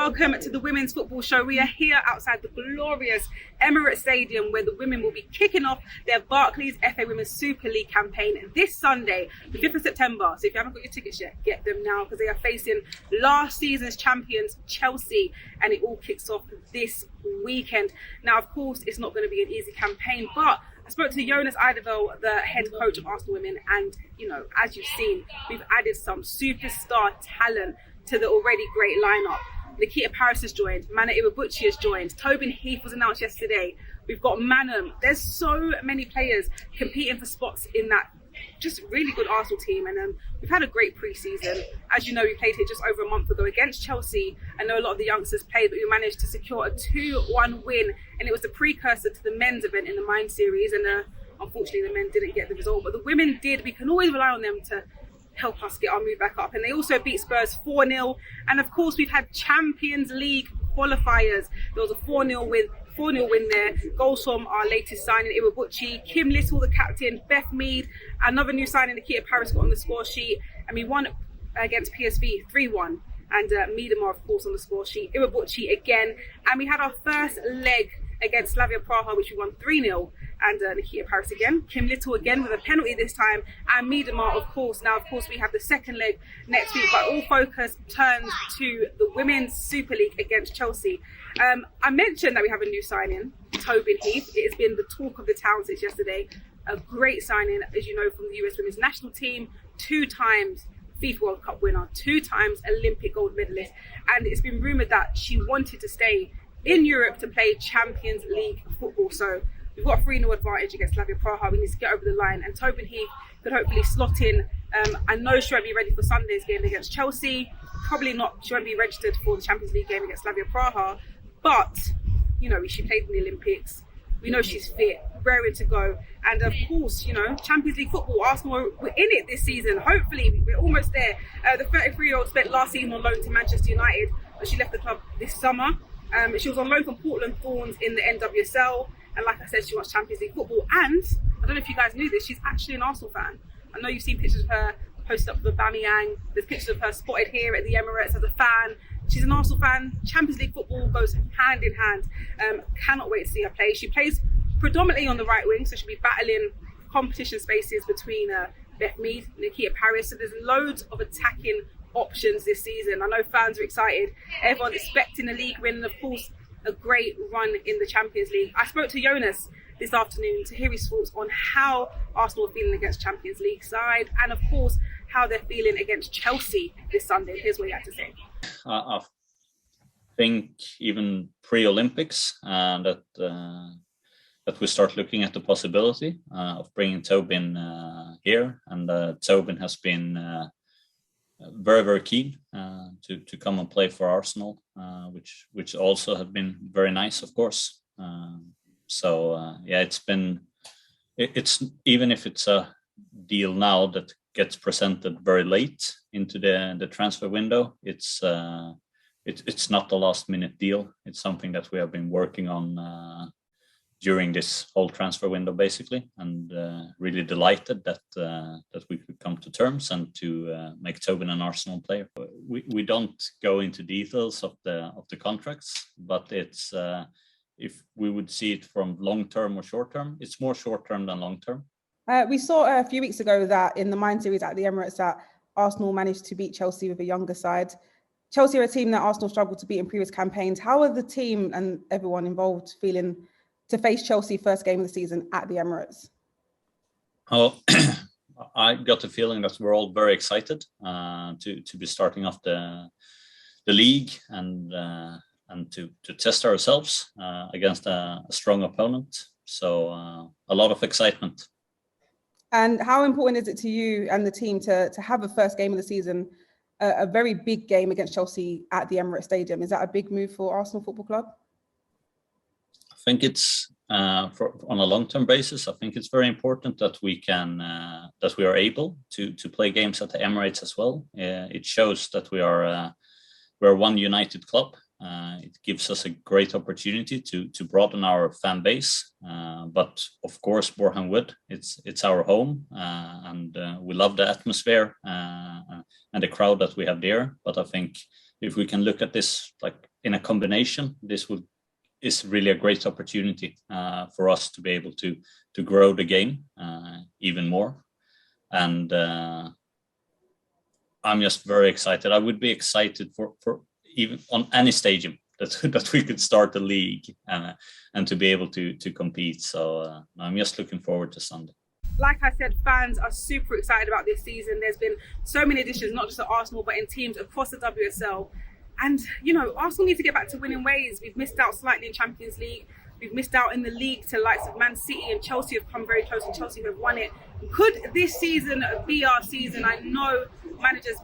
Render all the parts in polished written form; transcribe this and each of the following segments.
welcome to the Women's Football Show. We are here outside the glorious Emirates Stadium where the women will be kicking off their Barclays FA Women's Super League campaign this Sunday, the 5th of September. So if you haven't got your tickets yet, get them now because they are facing last season's champions, Chelsea, and it all kicks off this weekend. Now, of course, it's not going to be an easy campaign, but I spoke to Jonas Eidevall, the head coach of Arsenal Women, and, you know, as you've seen, we've added some superstar talent to the already great lineup. Nikita Paris has joined, Mana Iwabuchi has joined, Tobin Heath was announced yesterday. We've got Manham. There's so many players competing for spots in that just really good Arsenal team, and we've had a great pre-season. As you know, we played here just over a month ago against Chelsea. I know a lot of the youngsters played, but we managed to secure a 2-1 win, and it was the precursor to the men's event in the Mind series, and unfortunately the men didn't get the result, but the women did. We can always rely on them to help us get our move back up, and they also beat Spurs 4-0, and of course we've had Champions League qualifiers. There was a 4-0 win there. Goals from our latest signing, Iwabuchi, Kim Little, the captain, Beth Mead, another new signing, Nikita Paris, got on the score sheet, and we won against PSV 3-1, and Miedema, of course, on the score sheet, Iwabuchi again, and we had our first leg against Slavia Praha, which we won 3-0, and Nikita Paris again, Kim Little again with a penalty this time, and Miedema, of course. Now, of course, we have the second leg next week, but all focus turns to the Women's Super League against Chelsea. I mentioned that we have a new signing, Tobin Heath. It has been the talk of the town since yesterday. A great signing, as you know, from the US Women's National Team, 2 times FIFA World Cup winner, 2 times Olympic gold medalist, and it's been rumoured that she wanted to stay in Europe to play Champions League football. So we've got a 3-0 advantage against Slavia Praha. We need to get over the line, and Tobin Heath could hopefully slot in. I know she won't be ready for Sunday's game against Chelsea. Probably not. She won't be registered for the Champions League game against Slavia Praha. But, you know, she played in the Olympics. We know she's fit, raring to go. And of course, you know, Champions League football, Arsenal were in it this season. Hopefully, we're almost there. The 33-year-old spent last season on loan to Manchester United, but she left the club this summer. She was on loan from Portland Thorns in the NWSL. And like I said, she wants Champions League football. And I don't know if you guys knew this, she's actually an Arsenal fan. I know you've seen pictures of her posted up with Aubameyang. There's pictures of her spotted here at the Emirates as a fan. She's an Arsenal fan. Champions League football goes hand in hand. Cannot wait to see her play. She plays predominantly on the right wing, so she'll be battling competition spaces between Beth Mead, Nikita Paris. So there's loads of attacking options this season. I know fans are excited. Everyone's expecting a league win, and of course, a great run in the Champions League. I spoke to Jonas this afternoon to hear his thoughts on how Arsenal are feeling against Champions League side, and of course, how they're feeling against Chelsea this Sunday. Here's what he had to say. I think even pre-Olympics that we start looking at the possibility of bringing Tobin here, and Tobin has been very, very keen to come and play for Arsenal, which also have been very nice, of course. Yeah, it's even if it's a deal now that gets presented very late into the transfer window, it's not a last minute deal. It's something that we have been working on during this whole transfer window, basically, and really delighted that we could come to terms and to make Tobin an Arsenal player. We don't go into details of the contracts, but it's if we would see it from long term or short term, it's more short term than long term. We saw a few weeks ago that in the Mind series at the Emirates that Arsenal managed to beat Chelsea with a younger side. Chelsea are a team that Arsenal struggled to beat in previous campaigns. How are the team and everyone involved feeling to face Chelsea first game of the season at the Emirates? Oh, I got the feeling that we're all very excited to be starting off the league and to test ourselves against a strong opponent. So a lot of excitement. And how important is it to you and the team to have a first game of the season, a very big game against Chelsea at the Emirates Stadium? Is that a big move for Arsenal Football Club? I think it's on a long-term basis. I think it's very important that we are able to play games at the Emirates as well. It shows that we're one united club. It gives us a great opportunity to broaden our fan base. But of course, Boreham Wood, it's our home, and we love the atmosphere and the crowd that we have there. But I think if we can look at this like in a combination, is really a great opportunity for us to be able to grow the game even more. And I'm just very excited. I would be excited for even on any stadium that we could start the league and to be able to compete. So I'm just looking forward to Sunday. Like I said, fans are super excited about this season. There's been so many additions, not just at Arsenal, but in teams across the WSL. And, Arsenal need to get back to winning ways. We've missed out slightly in Champions League. We've missed out in the league to likes of Man City, and Chelsea have come very close, and Chelsea have won it. Could this season be our season? I know managers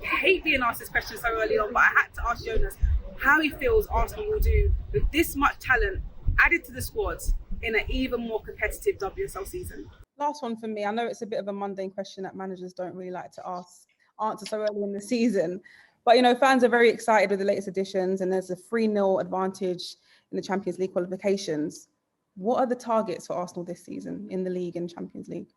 hate being asked this question so early on, but I had to ask Jonas how he feels Arsenal will do with this much talent added to the squads in an even more competitive WSL season. Last one for me. I know it's a bit of a mundane question that managers don't really like to answer so early in the season. But, fans are very excited with the latest additions, and there's a 3-0 advantage in the Champions League qualifications. What are the targets for Arsenal this season in the league and Champions League?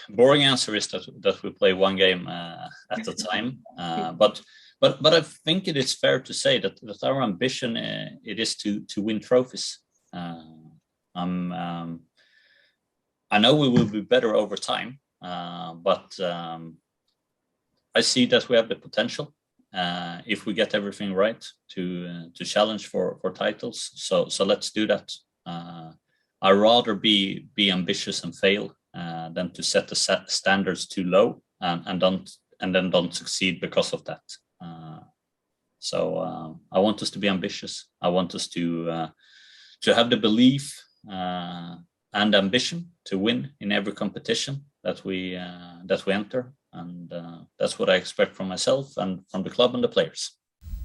Boring answer is that we play one game at a time. But I think it is fair to say that our ambition it is to win trophies. I know we will be better over time, but I see that we have the potential if we get everything right to challenge for titles. So let's do that. I'd rather be ambitious and fail than to set the standards too low and then don't succeed because of that. So I want us to be ambitious. I want us to have the belief and ambition to win in every competition that we enter. And that's what I expect from myself and from the club and the players.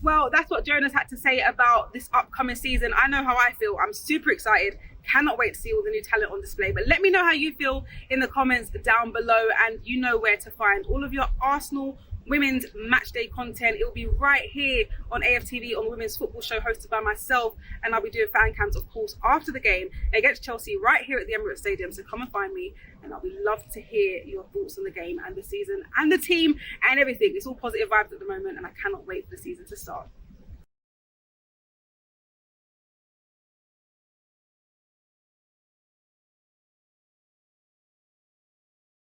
Well, that's what Jonas had to say about this upcoming season. I know how I feel. I'm super excited. Cannot wait to see all the new talent on display. But let me know how you feel in the comments down below, and you know where to find all of your Arsenal women's matchday content. It will be right here on AFTV on the Women's Football Show, hosted by myself, and I'll be doing fan cams, of course, after the game against Chelsea right here at the Emirates Stadium. So come and find me, and I'll be love to hear your thoughts on the game and the season and the team and everything. It's all positive vibes at the moment, and I cannot wait for the season to start.